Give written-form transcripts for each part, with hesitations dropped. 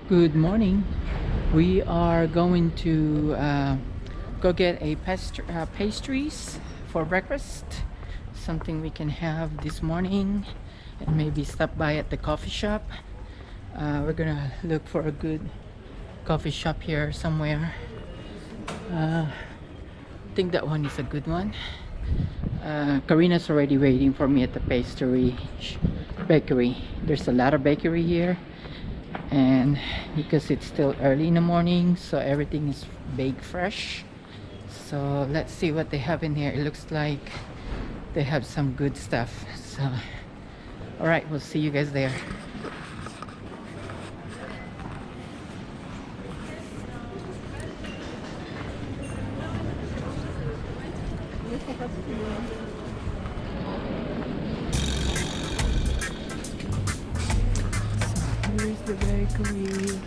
Good morning. We are going to go get a pastries for breakfast. Something we can have this morning, and maybe stop by at the coffee shop. We're gonna look for a good coffee shop here somewhere. I think that one is a good one. Karina's already waiting for me at the bakery. There's a lot of bakery here, and because it's still early in the morning, so everything is baked fresh. So let's see what they have in here. It looks like they have some good stuff. So all right, we'll see you guys there. Here's the bakery.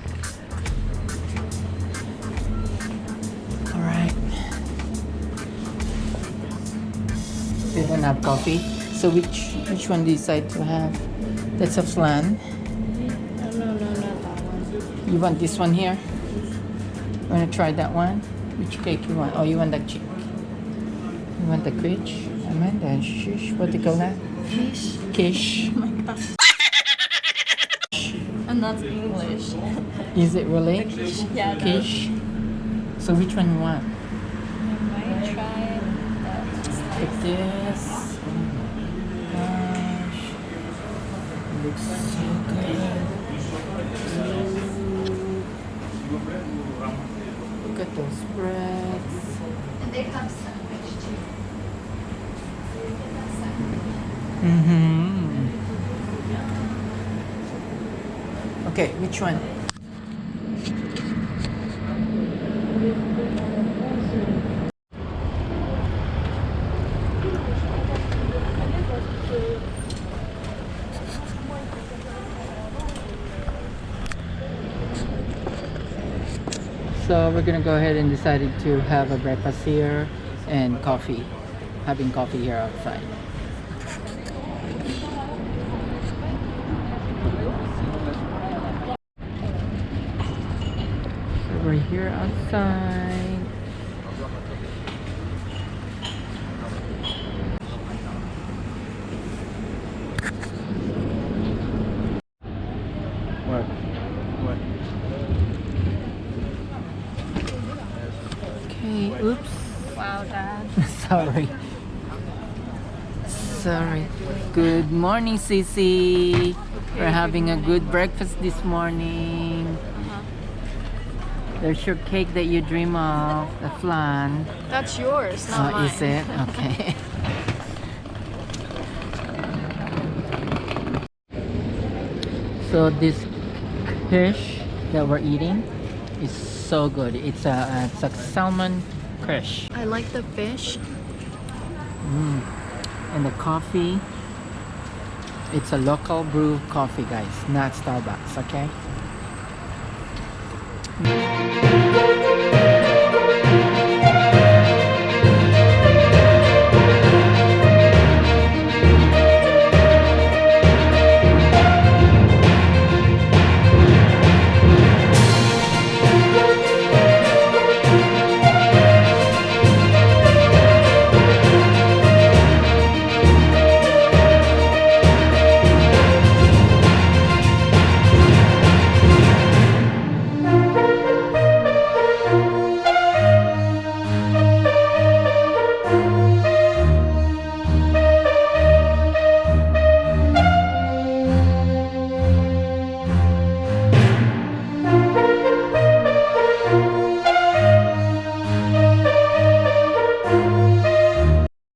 All right. They don't have coffee. So which one do you decide to have? That's a flan. No, not that one. You want this one here? Wanna try that one? Which cake you want? Oh, you want that chick? You want the quiche? Amanda, shish. What do you call that? Fish. Quiche. Oh my god. And that's English. Is it really? Quiche. Yeah, no. Quiche. So which one you want? I might try that. Like this. Oh my gosh. It looks so good. Look at those breads. And they have sandwich too. Mm-hmm. Okay, which one? So we're gonna go ahead and decided to have a breakfast here and coffee. Having coffee here outside. So we're here outside. What? What? Okay, oops. Wow, Dad. Sorry. Sorry. Good morning, Sissy. We're having a good breakfast this morning. There's your cake that you dream of, the flan. That's yours, not Oh, mine. is it? Okay. So this fish that we're eating is so good. It's a salmon fish. I like the fish. And the coffee, it's a local brew coffee, guys, not Starbucks, okay?